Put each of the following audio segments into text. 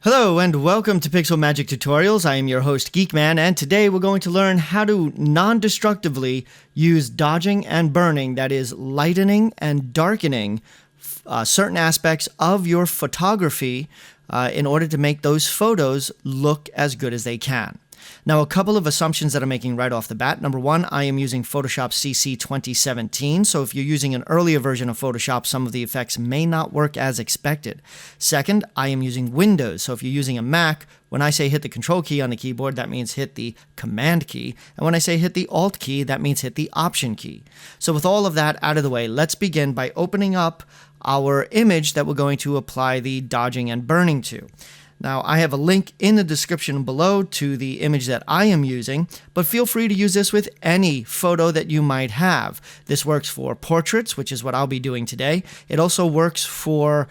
Hello and welcome to Pixel Magic Tutorials. I am your host Geekman, and today we're going to learn how to non-destructively use dodging and burning, that is lightening and darkening certain aspects of your photography in order to make those photos look as good as they can. Now, a couple of assumptions that I'm making right off the bat. Number one, I am using Photoshop CC 2017, so if you're using an earlier version of Photoshop, some of the effects may not work as expected. Second, I am using Windows, so if you're using a Mac, when I say hit the Control key on the keyboard, that means hit the Command key, and when I say hit the Alt key, that means hit the Option key. So with all of that out of the way, let's begin by opening up our image that we're going to apply the dodging and burning to. Now, I have a link in the description below to the image that I am using, but feel free to use this with any photo that you might have. This works for portraits, which is what I'll be doing today. It also works for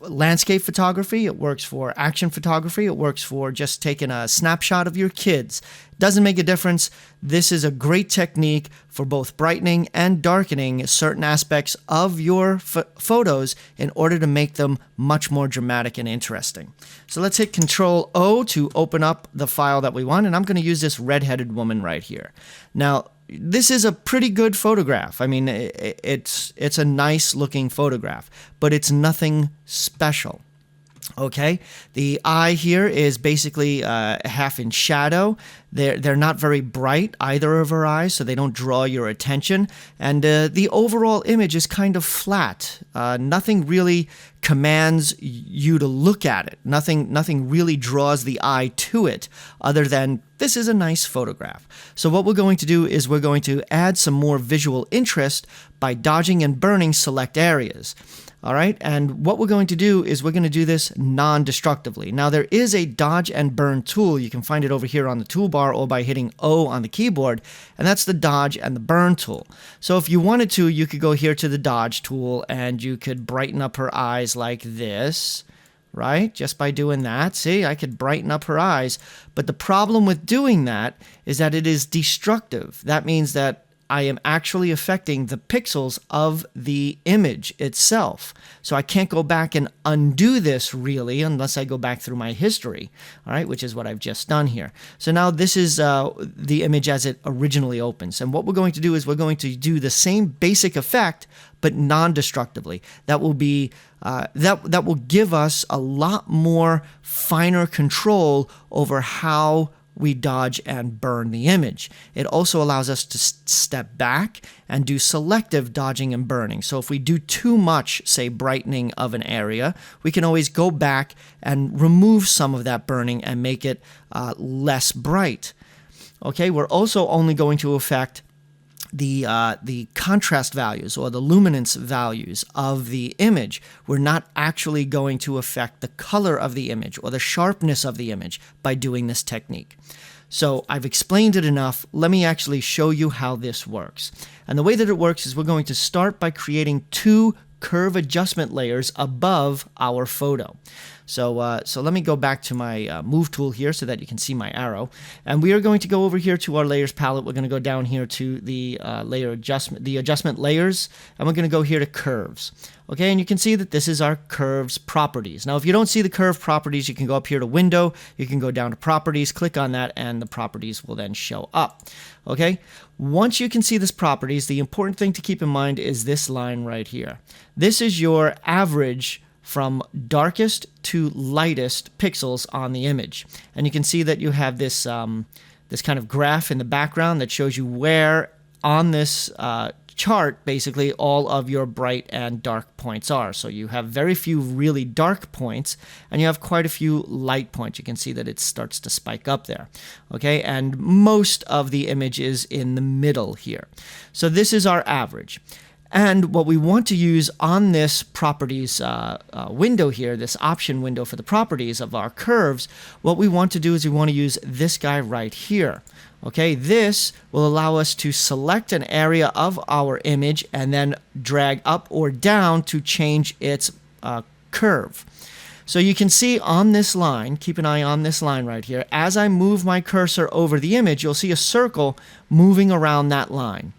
landscape photography. It works for action photography. It works for just taking a snapshot of your kids. Doesn't make a difference. This is a great technique for both brightening and darkening certain aspects of your photos in order to make them much more dramatic and interesting. So let's hit Control O to open up the file that we want, and I'm going to use this red-headed woman right here. Now, this is a pretty good photograph. I mean, it's a nice looking photograph, but it's nothing special. Okay, the eye here is basically half in shadow. They're not very bright, either of her eyes, so they don't draw your attention. And the overall image is kind of flat. Nothing really commands you to look at it. Nothing really draws the eye to it, other than this is a nice photograph. So what we're going to do is we're going to add some more visual interest by dodging and burning select areas. All right, and what we're going to do is we're going to do this non-destructively. Now, there is a dodge and burn tool. You can find it over here on the toolbar or by hitting O on the keyboard, and that's the dodge and the burn tool. So if you wanted to, you could go here to the dodge tool and you could brighten up her eyes like this, right? Just by doing that. See, I could brighten up her eyes, but the problem with doing that is that it is destructive. That means that I am actually affecting the pixels of the image itself. So I can't go back and undo this really unless I go back through my history, all right, which is what I've just done here. So now this is the image as it originally opens. And what we're going to do is we're going to do the same basic effect, but non-destructively. That will be that will give us a lot more finer control over how we dodge and burn the image. It also allows us to step back and do selective dodging and burning. So if we do too much, say, brightening of an area, we can always go back and remove some of that burning and make it less bright. Okay, we're also only going to affect the contrast values or the luminance values of the image. We're not actually going to affect the color of the image or the sharpness of the image by doing this technique. So I've explained it enough. Let me actually show you how this works. And the way that it works is we're going to start by creating two curve adjustment layers above our photo. So let me go back to my move tool here so that you can see my arrow. And we are going to go over here to our layers palette. We're going to go down here to the adjustment layers, and we're going to go here to curves. Okay, and you can see that this is our curves properties. Now, if you don't see the curve properties, you can go up here to window, you can go down to properties, click on that, and the properties will then show up. Okay, once you can see this properties, the important thing to keep in mind is this line right here. This is your average from darkest to lightest pixels on the image. And you can see that you have this, this kind of graph in the background that shows you where on this chart, basically, all of your bright and dark points are. So you have very few really dark points, and you have quite a few light points. You can see that it starts to spike up there. Okay, and most of the image is in the middle here. So this is our average. And what we want to use on this properties window here, this option window for the properties of our curves, what we want to do is we want to use this guy right here. Okay, this will allow us to select an area of our image and then drag up or down to change its curve. So you can see on this line, keep an eye on this line right here, as I move my cursor over the image, you'll see a circle moving around that line.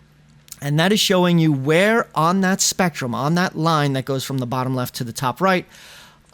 And that is showing you where on that spectrum, on that line that goes from the bottom left to the top right,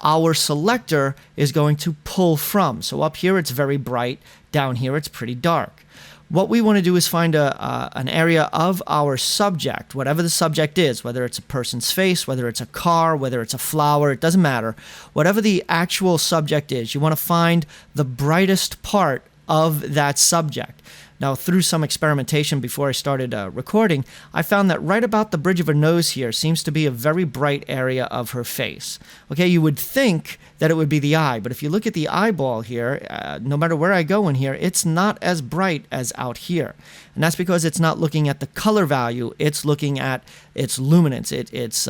our selector is going to pull from. So up here it's very bright, down here it's pretty dark. What we want to do is find an area of our subject, whatever the subject is, whether it's a person's face, whether it's a car, whether it's a flower, it doesn't matter. Whatever the actual subject is, you want to find the brightest part of that subject. Now, through some experimentation before I started recording, I found that right about the bridge of her nose here seems to be a very bright area of her face. Okay, you would think that it would be the eye, but if you look at the eyeball here, no matter where I go in here, it's not as bright as out here. And that's because it's not looking at the color value, it's looking at its luminance, its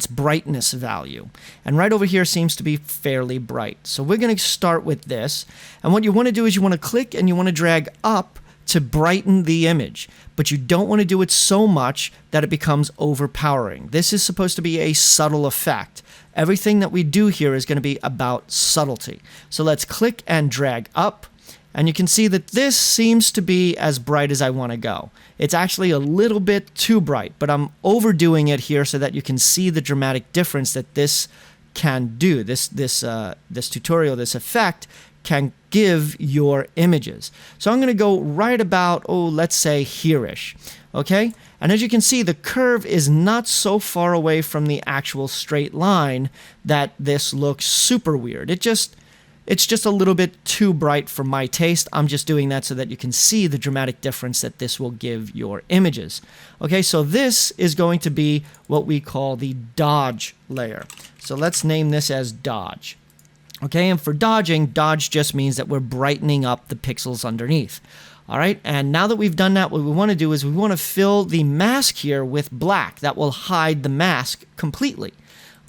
brightness value. And right over here seems to be fairly bright. So we're going to start with this. And what you want to do is you want to click and you want to drag up to brighten the image. But you don't want to do it so much that it becomes overpowering. This is supposed to be a subtle effect. Everything that we do here is going to be about subtlety. So let's click and drag up. And you can see that this seems to be as bright as I want to go. It's actually a little bit too bright, but I'm overdoing it here so that you can see the dramatic difference that this can do. This tutorial, this effect, can give your images. So I'm going to go right about, let's say here-ish. Okay? And as you can see, the curve is not so far away from the actual straight line that this looks super weird. It's just a little bit too bright for my taste. I'm just doing that so that you can see the dramatic difference that this will give your images. Okay, so this is going to be what we call the dodge layer. So let's name this as dodge. Okay, and for dodging, dodge just means that we're brightening up the pixels underneath. All right, and now that we've done that, what we want to do is we want to fill the mask here with black. That will hide the mask completely.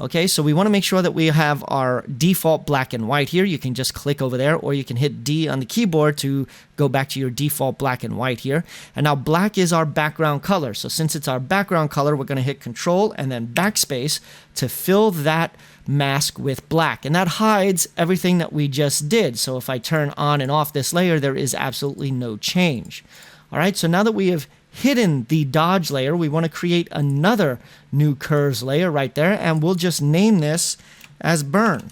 Okay, so we want to make sure that we have our default black and white here. You can just click over there, or you can hit D on the keyboard to go back to your default black and white here. And now black is our background color. So since it's our background color, we're going to hit Control and then Backspace to fill that mask with black. And that hides everything that we just did. So if I turn on and off this layer, there is absolutely no change. All right, so now that we have hidden the dodge layer, we want to create another new curves layer right there, and we'll just name this as burn.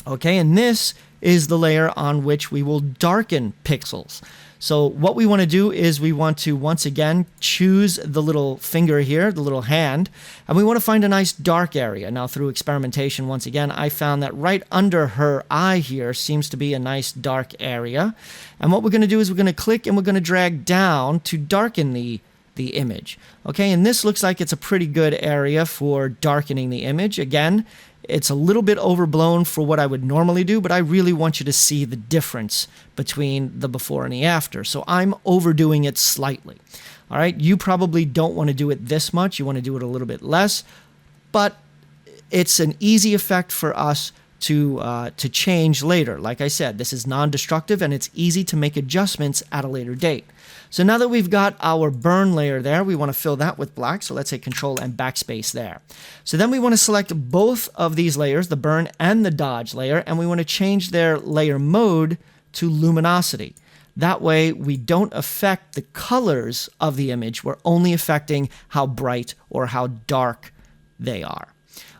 Okay, and this is the layer on which we will darken pixels. So what we want to do is we want to once again choose the little finger here, the little hand, and we want to find a nice dark area. Now through experimentation, once again, I found that right under her eye here seems to be a nice dark area. And what we're going to do is we're going to click and we're going to drag down to darken the image. Okay, and this looks like it's a pretty good area for darkening the image. Again, it's a little bit overblown for what I would normally do, but I really want you to see the difference between the before and the after. So I'm overdoing it slightly. All right, you probably don't want to do it this much. You want to do it a little bit less, but it's an easy effect for us to change later. Like I said, this is non-destructive and it's easy to make adjustments at a later date. So now that we've got our burn layer there, we want to fill that with black. So let's hit Control and Backspace there. So then we want to select both of these layers, the burn and the dodge layer, and we want to change their layer mode to luminosity. That way we don't affect the colors of the image. We're only affecting how bright or how dark they are.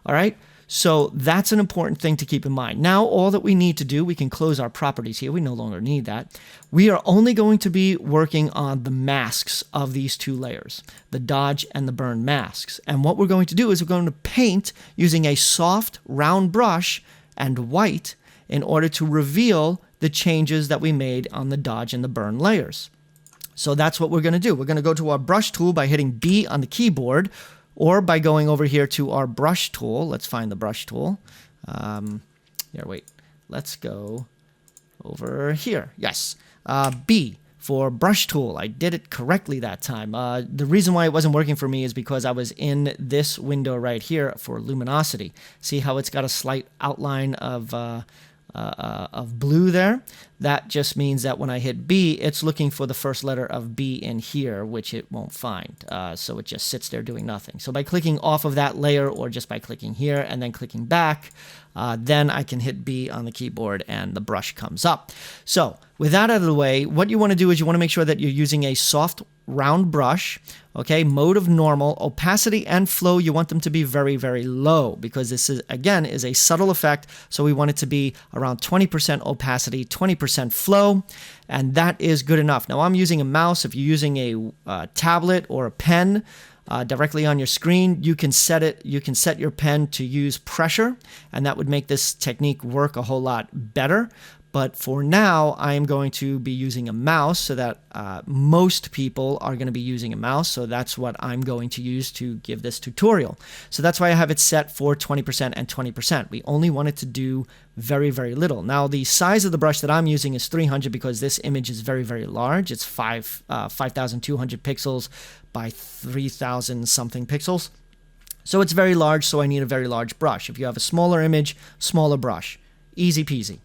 All right? So that's an important thing to keep in mind. Now, all that we need to do, we can close our properties here. We no longer need that. We are only going to be working on the masks of these two layers, the dodge and the burn masks. And what we're going to do is we're going to paint using a soft, round brush and white in order to reveal the changes that we made on the dodge and the burn layers. So that's what we're going to do. We're going to go to our brush tool by hitting B on the keyboard, or by going over here to our brush tool. Let's find the brush tool. Let's go over here. Yes, B for brush tool. I did it correctly that time. The reason why it wasn't working for me is because I was in this window right here for luminosity. See how it's got a slight outline of blue there? That just means that when I hit B, it's looking for the first letter of B in here, which it won't find. So it just sits there doing nothing. So by clicking off of that layer, or just by clicking here and then clicking back, then I can hit B on the keyboard and the brush comes up. So with that out of the way, what you want to do is you want to make sure that you're using a soft round brush. Okay, mode of normal, opacity and flow, you want them to be very, very low because this is, again, is a subtle effect. So we want it to be around 20% opacity, 20% flow, and that is good enough. Now I'm using a mouse. If you're using a tablet or a pen directly on your screen, you can set your pen to use pressure, and that would make this technique work a whole lot better. But for now, I am going to be using a mouse so that most people are going to be using a mouse. So that's what I'm going to use to give this tutorial. So that's why I have it set for 20% and 20%. We only want it to do very, very little. Now, the size of the brush that I'm using is 300 because this image is very, very large. It's 5,200 pixels by 3,000 something pixels. So it's very large, so I need a very large brush. If you have a smaller image, smaller brush. Easy peasy.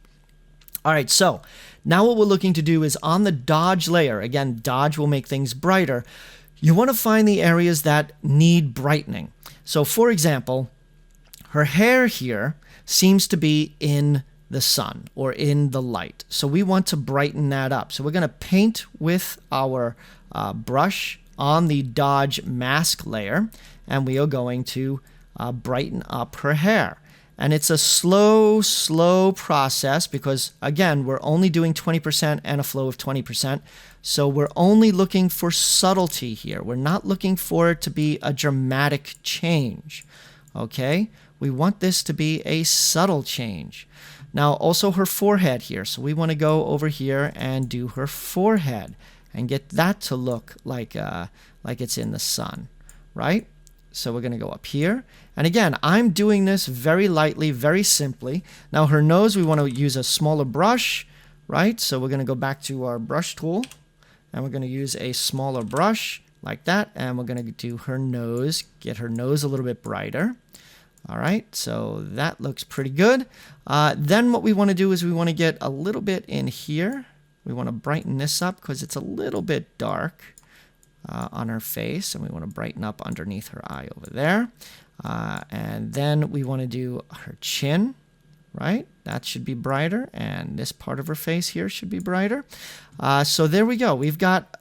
All right, so now what we're looking to do is on the dodge layer, again, dodge will make things brighter, you want to find the areas that need brightening. So for example, her hair here seems to be in the sun or in the light. So we want to brighten that up. So we're going to paint with our brush on the dodge mask layer, and we are going to brighten up her hair. And it's a slow process because, again, we're only doing 20% and a flow of 20%. So we're only looking for subtlety here. We're not looking for it to be a dramatic change. Okay? We want this to be a subtle change. Now, also her forehead here. So we want to go over here and do her forehead and get that to look like it's in the sun, right? So we're going to go up here. And again, I'm doing this very lightly, very simply. Now her nose, we want to use a smaller brush, right? So we're going to go back to our brush tool, and we're going to use a smaller brush like that. And we're going to do her nose, get her nose a little bit brighter. All right, so that looks pretty good. Then what we want to do is we want to get a little bit in here. We want to brighten this up because it's a little bit dark on her face, and we want to brighten up underneath her eye over there. And then we want to do her chin, right? That should be brighter, and this part of her face here should be brighter. So there we go. We've got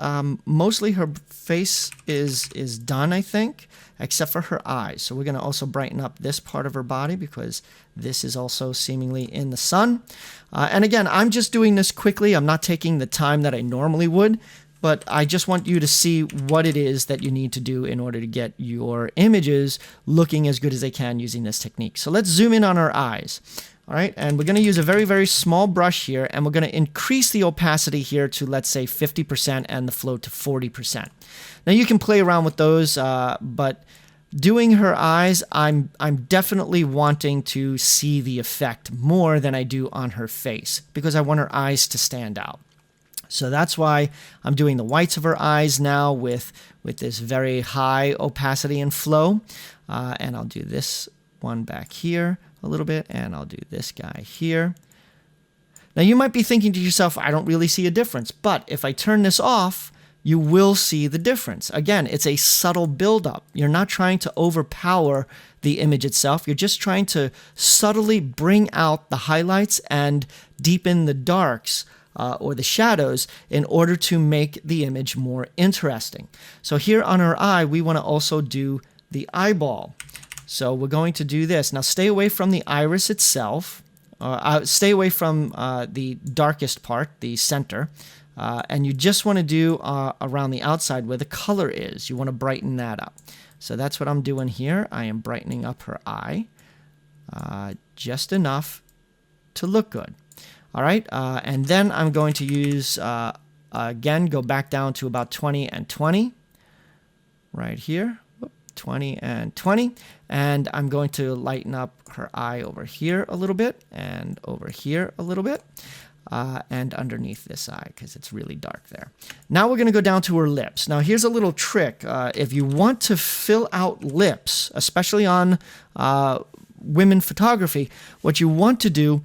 mostly her face is done, I think, except for her eyes. So we're going to also brighten up this part of her body because this is also seemingly in the sun. And again, I'm just doing this quickly. I'm not taking the time that I normally would, but I just want you to see what it is that you need to do in order to get your images looking as good as they can using this technique. So let's zoom in on our eyes. All right, and we're going to use a very, very small brush here, and we're going to increase the opacity here to, let's say, 50% and the flow to 40%. Now you can play around with those, but doing her eyes, I'm definitely wanting to see the effect more than I do on her face because I want her eyes to stand out. So that's why I'm doing the whites of her eyes now with this very high opacity and flow. And I'll do this one back here a little bit, and I'll do this guy here. Now you might be thinking to yourself, I don't really see a difference. But if I turn this off, you will see the difference. Again, it's a subtle buildup. You're not trying to overpower the image itself. You're just trying to subtly bring out the highlights and deepen the darks or the shadows in order to make the image more interesting. So here on her eye, we want to also do the eyeball. So we're going to do this. Now stay away from the iris itself. Stay away from the darkest part, the center. And you just want to do around the outside where the color is. You want to brighten that up. So that's what I'm doing here. I am brightening up her eye just enough to look good. All right, and then I'm going to use, again, go back down to about 20 and 20 right here. 20 and 20. And I'm going to lighten up her eye over here a little bit and over here a little bit. And underneath this eye because it's really dark there. Now we're going to go down to her lips. Now here's a little trick. If you want to fill out lips, especially on women photography, what you want to do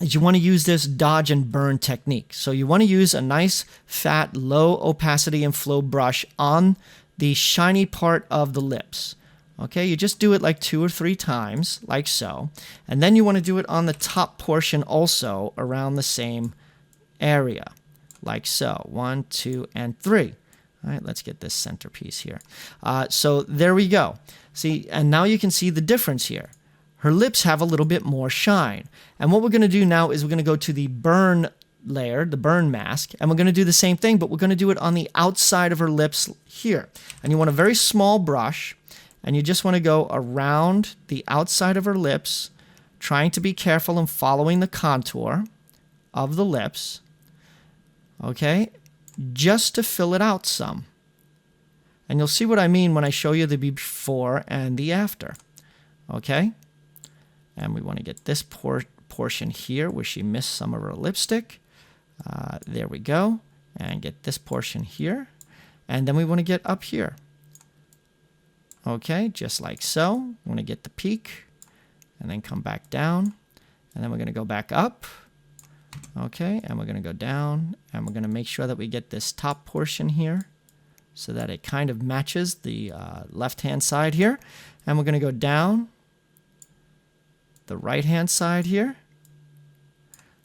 is you want to use this dodge and burn technique. So you want to use a nice fat low opacity and flow brush on the shiny part of the lips. Okay, you just do it like 2 or 3 times, like so. And then you want to do it on the top portion also around the same area, like so. 1, 2, and 3. All right, let's get this centerpiece here. So there we go. See, and now you can see the difference here. Her lips have a little bit more shine. And what we're going to do now is we're going to go to the burn layer, the burn mask, and we're going to do the same thing, but we're going to do it on the outside of her lips here. And you want a very small brush, and you just want to go around the outside of her lips, trying to be careful and following the contour of the lips, okay, just to fill it out some. And you'll see what I mean when I show you the before and the after, okay? And we want to get this portion here where she missed some of her lipstick. There we go. And get this portion here. And then we want to get up here. Okay, just like so. We want to get the peak. And then come back down. And then we're going to go back up. Okay, and we're going to go down. And we're going to make sure that we get this top portion here, so that it kind of matches the left-hand side here. And we're going to go down the right-hand side here.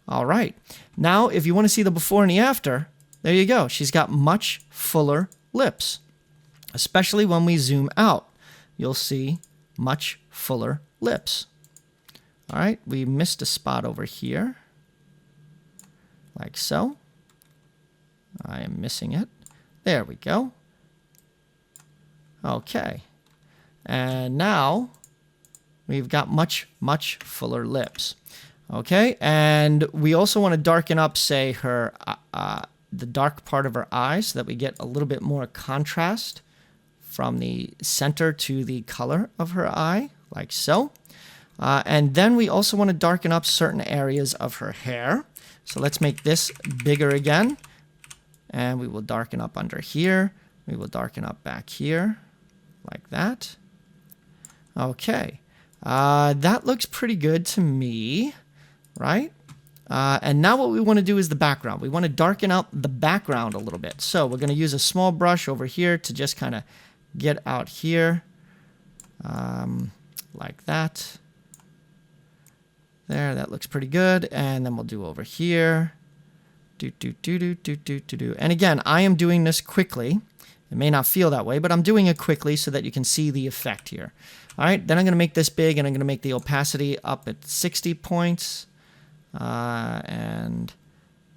All right. Now, if you want to see the before and the after, there you go. She's got much fuller lips, especially when we zoom out. You'll see much fuller lips. All right. We missed a spot over here, like so. I am missing it. There we go. Okay. And now we've got much, much fuller lips. Okay, and we also want to darken up, say, her the dark part of her eyes, so that we get a little bit more contrast from the center to the color of her eye, like so. And then we also want to darken up certain areas of her hair. So let's make this bigger again. And we will darken up under here. We will darken up back here, like that. Okay. That looks pretty good to me, right? And now what we want to do is the background. We want to darken out the background a little bit. So we're going to use a small brush over here to just kind of get out here, like that. There, that looks pretty good. And then we'll do over here. And again, I am doing this quickly. It may not feel that way, but I'm doing it quickly so that you can see the effect here. All right, then I'm going to make this big, and I'm going to make the opacity up at 60 points. And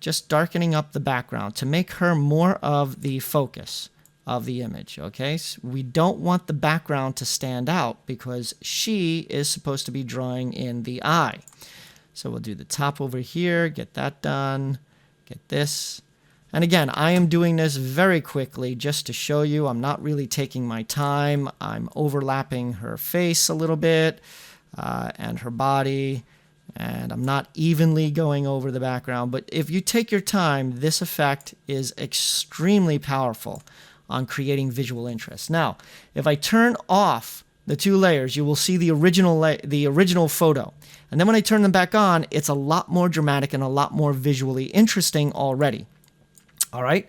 just darkening up the background to make her more of the focus of the image, okay? So we don't want the background to stand out because she is supposed to be drawing in the eye. So we'll do the top over here, get that done, get this. And again, I am doing this very quickly just to show you I'm not really taking my time. I'm overlapping her face a little bit and her body, and I'm not evenly going over the background. But if you take your time, this effect is extremely powerful on creating visual interest. Now, if I turn off the two layers, you will see the original photo. And then when I turn them back on, it's a lot more dramatic and a lot more visually interesting already. All right.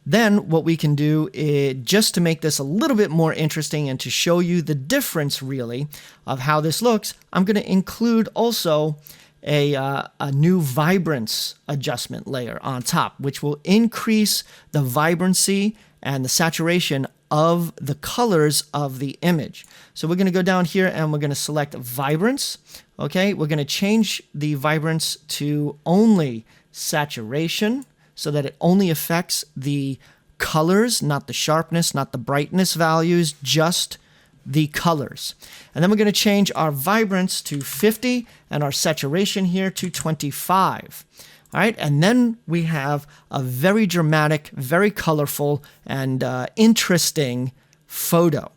Then what we can do is, just to make this a little bit more interesting and to show you the difference really of how this looks, I'm going to include also a new vibrance adjustment layer on top, which will increase the vibrancy and the saturation of the colors of the image. So we're going to go down here and we're going to select vibrance. Okay. We're going to change the vibrance to only saturation, so that it only affects the colors, not the sharpness, not the brightness values, just the colors. And then we're going to change our vibrance to 50 and our saturation here to 25. All right, and then we have a very dramatic, very colorful, and interesting photo.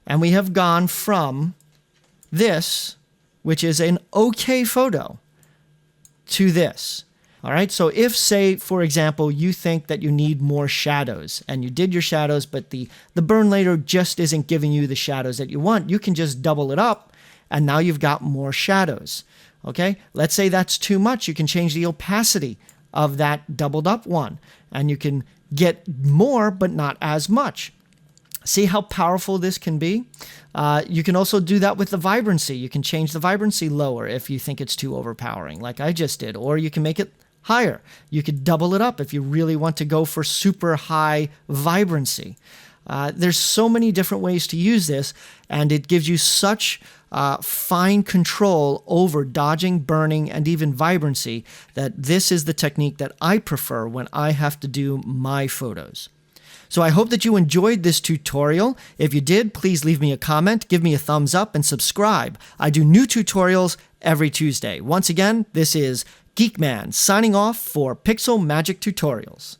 And we have gone from this, which is an okay photo, to this. All right, so if, say, for example, you think that you need more shadows and you did your shadows, but the burn layer just isn't giving you the shadows that you want, you can just double it up and now you've got more shadows. Okay, let's say that's too much. You can change the opacity of that doubled up one and you can get more, but not as much. See how powerful this can be? You can also do that with the vibrancy. You can change the vibrancy lower if you think it's too overpowering, like I just did, or you can make it higher. You could double it up if you really want to go for super high vibrancy. There's so many different ways to use this, and it gives you such fine control over dodging, burning, and even vibrancy that this is the technique that I prefer when I have to do my photos. So I hope that you enjoyed this tutorial. If you did, please leave me a comment, give me a thumbs up, and subscribe. I do new tutorials every Tuesday. Once again, this is Geekman signing off for Pixel Magic Tutorials.